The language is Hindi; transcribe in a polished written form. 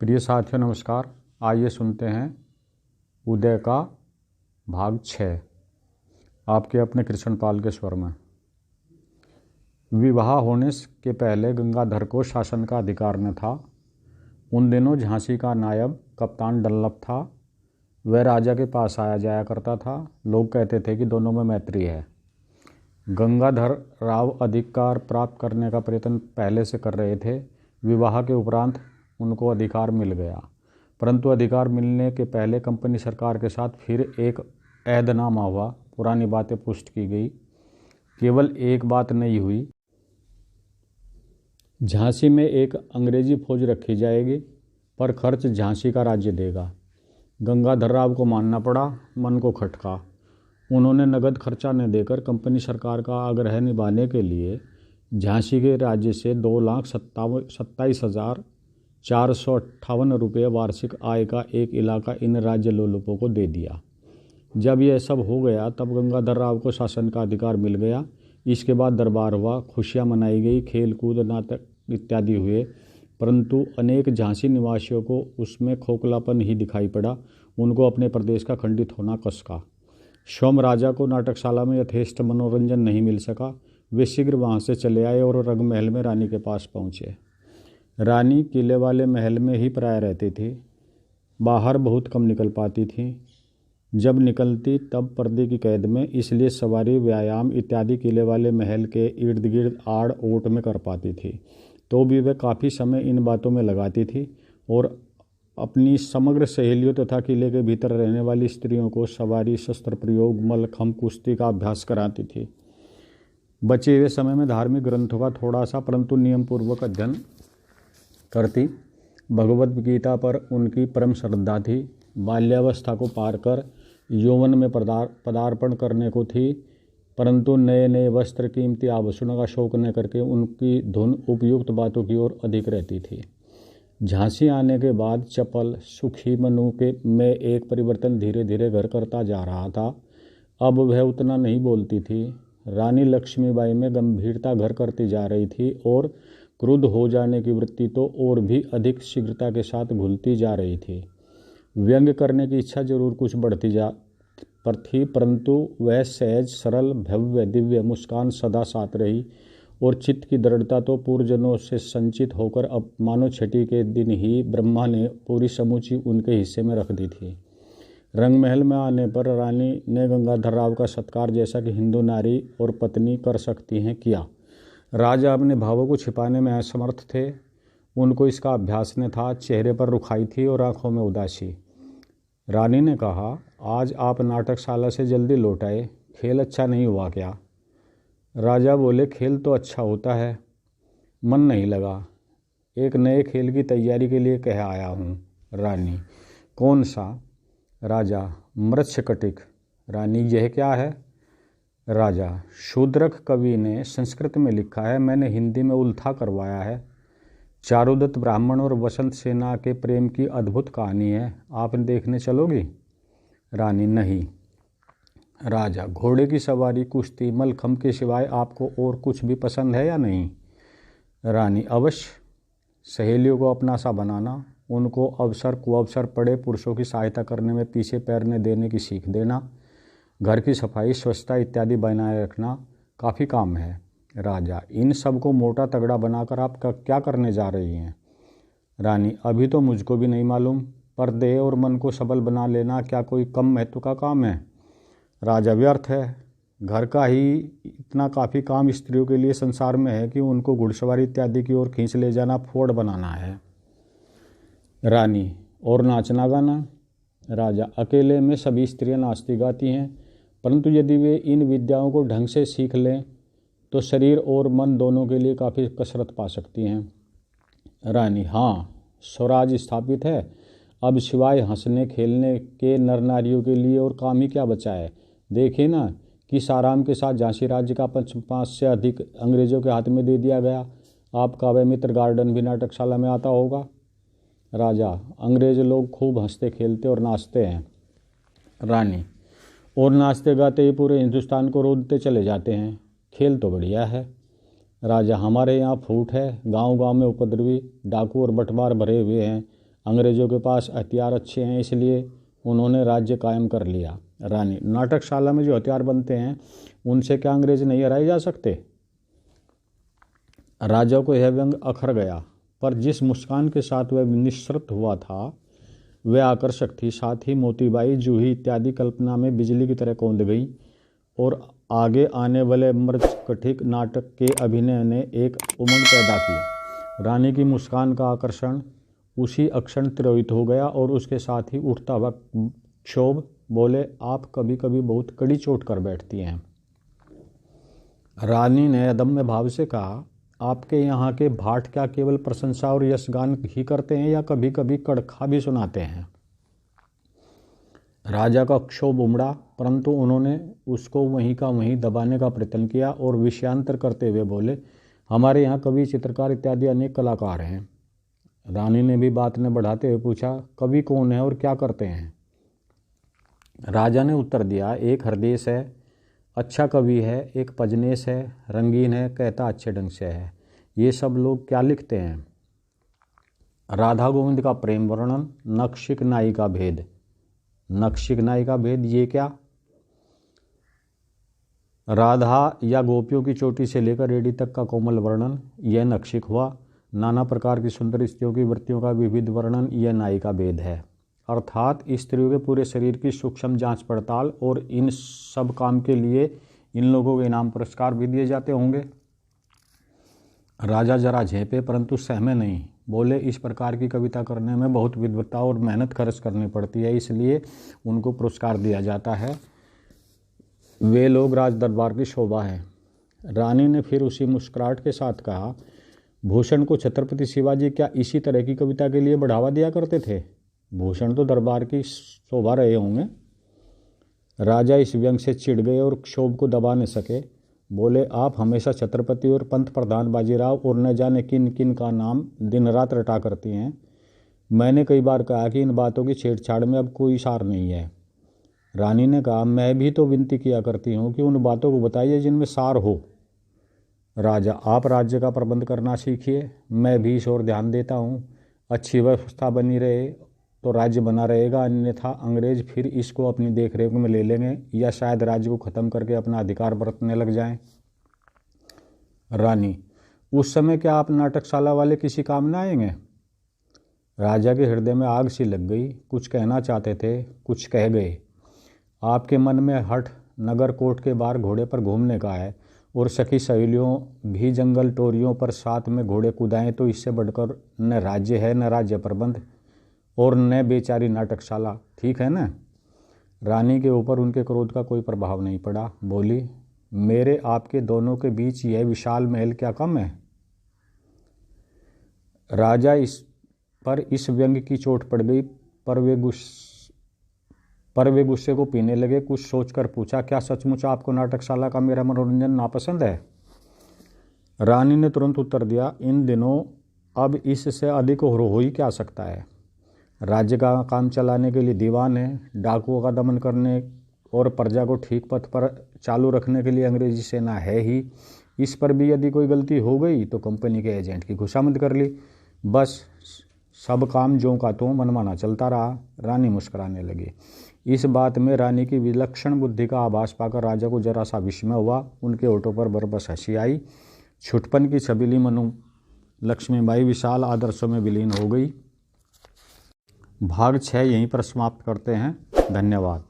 प्रिय साथियों नमस्कार। आइए सुनते हैं उदय का भाग 6 आपके अपने कृष्णपाल के स्वर में। विवाह होने के पहले गंगाधर को शासन का अधिकार न था। उन दिनों झांसी का नायब कप्तान डल्लभ था। वह राजा के पास आया जाया करता था। लोग कहते थे कि दोनों में मैत्री है। गंगाधर राव अधिकार प्राप्त करने का प्रयत्न पहले से कर रहे थे। विवाह के उपरांत उनको अधिकार मिल गया, परंतु अधिकार मिलने के पहले कंपनी सरकार के साथ फिर एक ऐहदनामा हुआ। पुरानी बातें पुष्ट की गई। केवल एक बात नहीं हुई, झांसी में एक अंग्रेजी फौज रखी जाएगी, पर खर्च झांसी का राज्य देगा। गंगाधर राव को मानना पड़ा। मन को खटका। उन्होंने नगद खर्चा न देकर कंपनी सरकार का आग्रह निभाने के लिए झांसी के राज्य से 2,27,458 रुपये वार्षिक आय का एक इलाका इन राज्य लोलुपों को दे दिया। जब यह सब हो गया तब गंगाधर राव को शासन का अधिकार मिल गया। इसके बाद दरबार हुआ, खुशियां मनाई गई, खेल कूद नाटक इत्यादि हुए, परंतु अनेक झांसी निवासियों को उसमें खोखलापन ही दिखाई पड़ा। उनको अपने प्रदेश का खंडित होना कसका। स्वयं राजा को नाटकशाला में यथेष्ट मनोरंजन नहीं मिल सका। वे शीघ्र वहाँ से चले आए और रंगमहल में रानी के पास पहुँचे। रानी किले वाले महल में ही प्राय रहती थी। बाहर बहुत कम निकल पाती थी। जब निकलती तब पर्दे की कैद में, इसलिए सवारी, व्यायाम इत्यादि किले वाले महल के इर्द गिर्द आड़ ओट में कर पाती थी। तो भी वह काफ़ी समय इन बातों में लगाती थी और अपनी समग्र सहेलियों तथा किले के भीतर रहने वाली स्त्रियों को सवारी, शस्त्र प्रयोग, मल्लखंभ, कुश्ती का अभ्यास कराती थी। बचे हुए समय में धार्मिक ग्रंथों का थोड़ा सा परंतु नियमपूर्वक अध्ययन करती। भगवद गीता पर उनकी परम श्रद्धा थी। बाल्यावस्था को पार कर यौवन में पदार्पण करने को थी, परंतु नए नए वस्त्र, कीमती आभूषणों का शौक न करके उनकी धुन उपयुक्त बातों की ओर अधिक रहती थी। झांसी आने के बाद चपल, सुखी मनु के में एक परिवर्तन धीरे धीरे घर करता जा रहा था। अब वह उतना नहीं बोलती थी। रानी लक्ष्मीबाई में गंभीरता घर करती जा रही थी और क्रुद्ध हो जाने की वृत्ति तो और भी अधिक शीघ्रता के साथ घुलती जा रही थी। व्यंग करने की इच्छा जरूर कुछ बढ़ती जा पर थी, परंतु वह सहज, सरल, भव्य, दिव्य मुस्कान सदा साथ रही और चित्त की दृढ़ता तो पूर्वजन्मों से संचित होकर अब मानो छठी के दिन ही ब्रह्मा ने पूरी समूची उनके हिस्से में रख दी थी। रंगमहल में आने पर रानी ने गंगाधर राव का सत्कार जैसा कि हिंदू नारी और पत्नी कर सकती हैं किया। राजा अपने भावों को छिपाने में असमर्थ थे। उनको इसका अभ्यास न था। चेहरे पर रुखाई थी और आंखों में उदासी। रानी ने कहा, आज आप नाटकशाला से जल्दी लौट आए, खेल अच्छा नहीं हुआ क्या? राजा बोले, खेल तो अच्छा होता है, मन नहीं लगा। एक नए खेल की तैयारी के लिए कह आया हूँ। रानी, कौन सा? राजा, मृच्छकटिक। रानी, यह क्या है? राजा, शूद्रक कवि ने संस्कृत में लिखा है, मैंने हिंदी में उल्था करवाया है। चारुदत्त ब्राह्मण और वसंत सेना के प्रेम की अद्भुत कहानी है, आप देखने चलोगी? रानी, नहीं। राजा, घोड़े की सवारी, कुश्ती, मल्लखंभ के सिवाय आपको और कुछ भी पसंद है या नहीं? रानी, अवश्य। सहेलियों को अपना सा बनाना, उनको अवसर कुअवसर पड़े पुरुषों की सहायता करने में पीछे पैरने देने की सीख देना, घर की सफाई, स्वच्छता इत्यादि बनाए रखना काफ़ी काम है। राजा, इन सब को मोटा तगड़ा बनाकर आप क्या करने जा रही हैं? रानी, अभी तो मुझको भी नहीं मालूम, पर देह और मन को सबल बना लेना क्या कोई कम महत्व का काम है? राजा, व्यर्थ है। घर का ही इतना काफ़ी काम स्त्रियों के लिए संसार में है कि उनको घुड़सवारी इत्यादि की ओर खींच ले जाना, फोड़ बनाना है। रानी, और नाचना गाना? राजा, अकेले में सभी स्त्रियां नाचती गाती हैं, परंतु यदि वे इन विद्याओं को ढंग से सीख लें तो शरीर और मन दोनों के लिए काफ़ी कसरत पा सकती हैं। रानी, हाँ, स्वराज स्थापित है, अब सिवाय हंसने खेलने के नर नारियों के लिए और काम ही क्या बचा है? देखिए ना कि साराम के साथ झांसी राज्य का 5 से अधिक अंग्रेजों के हाथ में दे दिया गया। आपका वह मित्र गार्डन भी नाटकशाला में आता होगा। राजा, अंग्रेज लोग खूब हंसते खेलते और नाचते हैं। रानी, और नाचते गाते ही पूरे हिंदुस्तान को रोदते चले जाते हैं। खेल तो बढ़िया है। राजा, हमारे यहाँ फूट है, गांव गांव में उपद्रवी, डाकू और बटवार भरे हुए हैं। अंग्रेज़ों के पास हथियार अच्छे हैं, इसलिए उन्होंने राज्य कायम कर लिया। रानी, नाटकशाला में जो हथियार बनते हैं उनसे क्या अंग्रेज नहीं हराए जा सकते? राजा को यह व्यंग अखर गया, पर जिस मुस्कान के साथ वह निःशर्त हुआ था वह आकर्षक थी। साथ ही मोतीबाई, जूही इत्यादि कल्पना में बिजली की तरह कौंध गई और आगे आने वाले मृच्छकटिक नाटक के अभिनय ने एक उमंग पैदा की। रानी की मुस्कान का आकर्षण उसी अक्षण तिरोहित हो गया और उसके साथ ही उठता हुआ क्षोभ। बोले, आप कभी कभी बहुत कड़ी चोट कर बैठती हैं। रानी ने अदम्य भाव से कहा, आपके यहाँ के भाट क्या केवल प्रशंसा और यशगान ही करते हैं या कभी कभी कड़खा भी सुनाते हैं? राजा का क्षोभ उमड़ा, परंतु उन्होंने उसको वहीं का वहीं दबाने का प्रयत्न किया और विषयांतर करते हुए बोले, हमारे यहाँ कवि, चित्रकार इत्यादि अनेक कलाकार हैं। रानी ने भी बात ने बढ़ाते हुए पूछा, कवि कौन है और क्या करते हैं? राजा ने उत्तर दिया, एक हरदेश है, अच्छा कवि है, एक पजनेश है, रंगीन है, कहता अच्छे ढंग से है। ये सब लोग क्या लिखते हैं? राधा गोविंद का प्रेम वर्णन, नक्शिक नाई का भेद। नक्शिक नाई का भेद ये क्या? राधा या गोपियों की चोटी से लेकर एड़ी तक का कोमल वर्णन, यह नक्शिक हुआ। नाना प्रकार की सुंदर स्त्रियों की वृत्तियों का विविध वर्णन, यह नाई का भेद है। अर्थात स्त्रियों के पूरे शरीर की सूक्ष्म जांच पड़ताल, और इन सब काम के लिए इन लोगों को इनाम पुरस्कार भी दिए जाते होंगे। राजा जरा झेपे परंतु सहमे नहीं। बोले, इस प्रकार की कविता करने में बहुत विद्वता और मेहनत खर्च करनी पड़ती है, इसलिए उनको पुरस्कार दिया जाता है। वे लोग राज दरबार की शोभा है। रानी ने फिर उसी मुस्कुराहट के साथ कहा, भूषण को छत्रपति शिवाजी क्या इसी तरह की कविता के लिए बढ़ावा दिया करते थे? भूषण तो दरबार की शोभा रहे होंगे। राजा इस व्यंग से चिढ़ गए और क्षोभ को दबा न सके। बोले, आप हमेशा छत्रपति और पंत प्रधान बाजीराव और न जाने किन किन का नाम दिन रात रटा करती हैं। मैंने कई बार कहा कि इन बातों की छेड़छाड़ में अब कोई सार नहीं है। रानी ने कहा, मैं भी तो विनती किया करती हूँ कि उन बातों को बताइए जिनमें सार हो। राजा, आप राज्य का प्रबंध करना सीखिए, मैं भी इस ओर ध्यान देता हूँ। अच्छी व्यवस्था बनी रहे तो राज्य बना रहेगा, अन्यथा अंग्रेज फिर इसको अपनी देखरेख में ले लेंगे या शायद राज्य को ख़त्म करके अपना अधिकार बरतने लग जाएं। रानी, उस समय क्या आप नाटकशाला वाले किसी काम न आएंगे? राजा के हृदय में आग सी लग गई। कुछ कहना चाहते थे, कुछ कह गए। आपके मन में हठ नगर कोट के बाहर घोड़े पर घूमने का है और सखी सहेलियों भी जंगल टोरियों पर साथ में घोड़े कुदाएं, तो इससे बढ़कर न राज्य है, न राज्य प्रबंध, और न बेचारी नाटकशाला। ठीक है ना? रानी के ऊपर उनके क्रोध का कोई प्रभाव नहीं पड़ा। बोली, मेरे आपके दोनों के बीच यह विशाल महल क्या कम है? राजा इस व्यंग की चोट पड़ गई, पर वे गुस्से को पीने लगे। कुछ सोचकर पूछा, क्या सचमुच आपको नाटकशाला का मेरा मनोरंजन नापसंद है? रानी ने तुरंत उत्तर दिया, इन दिनों अब इससे अधिक हो ही क्या सकता है। राज्य का काम चलाने के लिए दीवान है, डाकुओं का दमन करने और प्रजा को ठीक पथ पर चालू रखने के लिए अंग्रेजी सेना है ही। इस पर भी यदि कोई गलती हो गई तो कंपनी के एजेंट की खुशामद कर ली। बस सब काम ज्यों का त्यों मनमाना चलता रहा। रानी मुस्कुराने लगी। इस बात में रानी की विलक्षण बुद्धि का आभास पाकर राजा को जरा सा विस्मय हुआ। उनके होठों पर बरबस हंसी आई। छुटपन की छबीली मनु लक्ष्मीबाई विशाल आदर्शों में विलीन हो गई। भाग 6 यहीं पर समाप्त करते हैं। धन्यवाद।